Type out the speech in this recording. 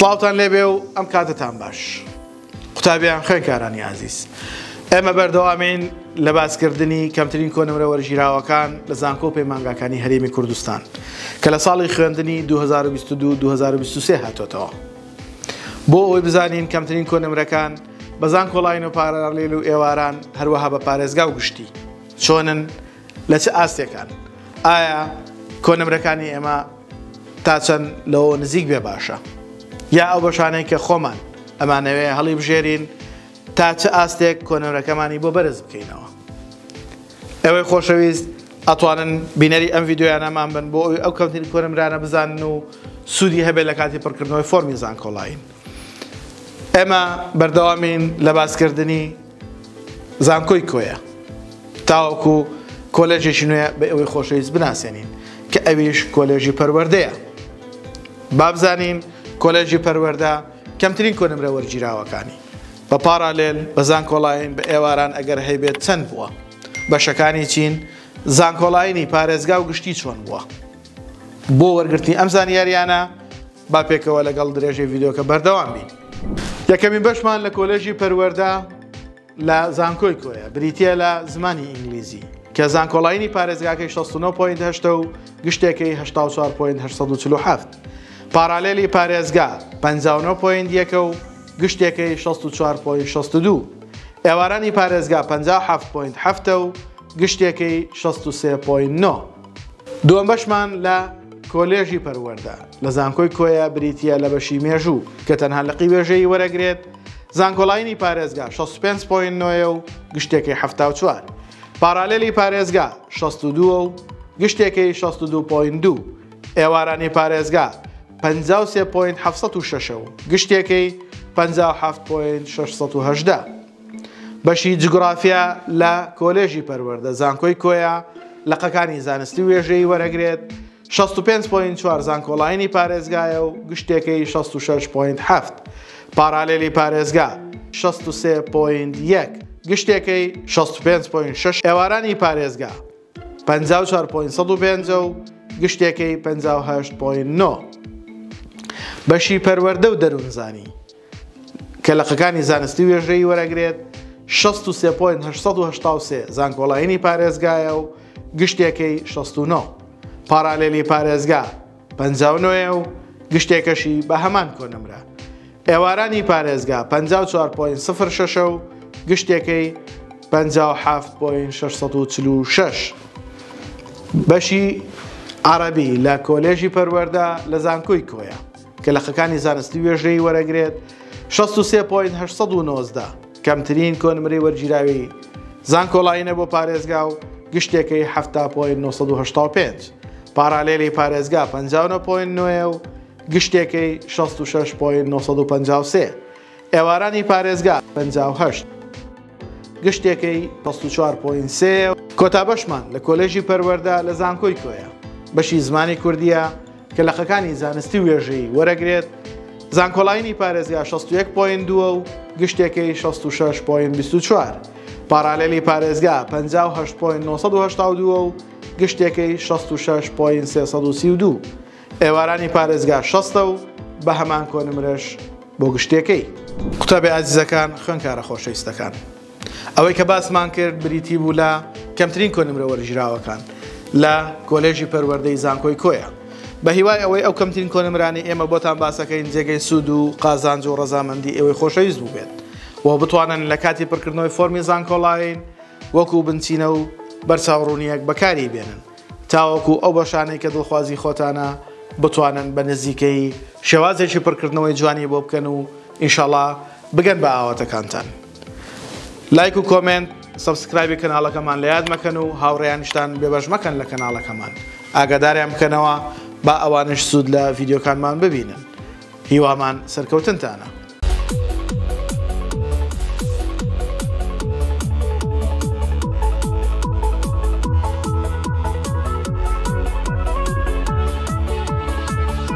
سڵاوتان لێبێ و ئەم کاتتان باش. قوتابیان خوێندکارانی عزیز، ئێمە بەردەوامین لە باسکردنی کەمترین کۆنەمرە وەرگیراوەکان لە زانکۆ پەیمانگاکانی هەرێمی کوردستان کە لە ساڵی خوێندنی 2022-2023 هاتوۆتەوە. بۆ ئەوەی بزانین کەمترین کۆنەمرەکان بە زانکۆڵاین و پارالێل و ئێواران هەروەها بە پارێزگا و گشتی چۆنن لە چه ئاستێکان، ئایا کۆنەمرەکانی ئێمە تا چەند لەوە نزیک بێ باشە، یا ئەو بەشانەی کە خۆمان ئەمانەوێ هەڵی بژێرین تا چه ئاستێک کۆنەمرەکەمانی بۆ بەرز بکەینەوە. ئەوەی خۆشەویست ئەتوانن بینەری ئەم ڤیدیۆیانەمان بن بۆ ئەو کەمترین کۆنەمرانە بزانن و سوودی هەبێت لە کاتی پڕکردنەوەی فۆرمی زانکۆڵاین. ئێمە بەردەوامین لە باسکردنی زانکۆی کۆیە تاوەکو کۆلێژێکی نوێ بە ئەوەی خۆشەویست بناسێنین کە ئەویش کۆلێژی پەروەردەیە. با بزانین کۆلێژی پەروەردە کەمترین کۆنەمرە وەرگیراوەکانی بە پارالێل بە زانکۆڵاین بە ئێواران ئەگەر هەیبێت چەند بووە، بەشەکانی چین، زانکۆڵاینی پارێزگا و گشتی چۆن بووە. بۆ وەرگرتنی ئەم زانیاریانە با پێکەوە لەگەڵ درێژەی ڤیدیۆکە بەردەوام بین. یەکەمین بەشمان لە کۆلێژی پەروەردە لە زانکۆی کۆیە، بریتیە لە زمانی ئینگلیزی کە زانکۆڵاینی پارێزگاکەی 69.8 و گشتێکەی 84.847، پارالێلی پارێزگا 59.1 و گشتێکەی 64.62، ئێوارانی پارێزگا 57.7 و گشتێکەی 63.9. دووەم بەشمان لە کۆلێژی پەروەردە لە زانکۆی کۆیە، بریتیە لە بەشی مێژوو کە تەنها لە قیبێژەی وەرەگرێت، زانکۆڵاینی پارێزگا 65.9 و گشتێکی 74، پارالێلی پارێزگا 62 و گشتێکی 62.2، ئێوارانی پارێزگا 53.706 و گشتێکی 57.618. بەشی جغرافیا لە کۆلێژی پەروەردە زانکۆی کۆیە لەقەکانی زانستی وێژەی وەرەگرێت، 65.4 زانکۆڵاینی پارێزگایە و گشتێکی 66.7، پارالێلی پارێزگا 63.1 گشتێکی 65.6، ئێوارانی پارێزگا 54.105 و گشتێکی 58.9. بەشی پەروەردە و دەروونزانی کە لەقەکانی زانستی وێژەی وەرەگرێت، 63.883 زانکۆڵاینی پارێزگایە و گشتێکی 69، پارالێلی پارێزگا 59 و گشتێکەشی بە هەمان کۆنەمرە، ئێوارانی پارێزگا 54.06 و گشتێکی 57.646. بەشی عەرەبی لە کۆلێژی پەروەردە لە زانکۆی کۆیە کە لەقەکانی زانستی وێژەی وەرەگرێت، 63.819 کەمترین کۆنەمرەی وەرگیراوی زانکۆڵاینە بۆ پارێزگا و گشتێکی 70.985، پارالێلی پارێزگا 59.9 و گشتێکی 66.953، ئێوارانی پارێزگا 58 گشتێکی 64.3. کۆتا بەشمان لە کۆلێژی پەروەردە لە زانکۆی کۆیە، بەشی زمانی کوردیە کە لەقەکانی زانستی وێژەی وەرەگرێت، زانکۆڵاینی پارێزگا 61.2 و گشتێکی 66.24، پارالێلی پارێزگا 58.982 و گشتێکی 66.332، ئێوارانی پارێزگا 60 و بە هەمان کۆنەمرەش بۆ گشتێکەی. قوتابی عزیزەکان، خوێندکارە خۆشەویستەکان، ئەوەی کە باسمان کرد بریتی بوو لە کەمترین کۆنەمرە وەرگیراوەکان لە کۆلێژی پەروەردەی زانکۆی کۆیە. بە هیوای ئەوەی ئەو کەمترین کۆنەمرانی ئێمە بۆتان باسەکەین جێگەی سوود و قازانج و ڕەزامەندی ئێوەی خۆشەویست بوو بێت و بتوانن لە کاتی پڕکردنەوەی فۆرمی زانکۆڵاین وەکو بنچینە و بەرچاوڕوونیەک بەکاری بێنن تاوەکو ئەو بەشانەی کە دڵخوازی خۆتانە بتوانن بە نزیکەی شێوازێکی پڕکردنەوەی جوانی بۆ بکەن و ئینشاڵڵا بگەن بە ئاواتەکانتان. لایک و کۆمنت، سەبسکرایبی کەناڵەکەمان لە یاد مەکەن و هاوڕێیانیشتان بێبەش مەکەن لە کەناڵەکەمان، ئاگاداریان بکەنەوە با ئەوانش سوود لە ڤیدیۆکانمان ببینن. هیوامان سەرکەوتنتانە.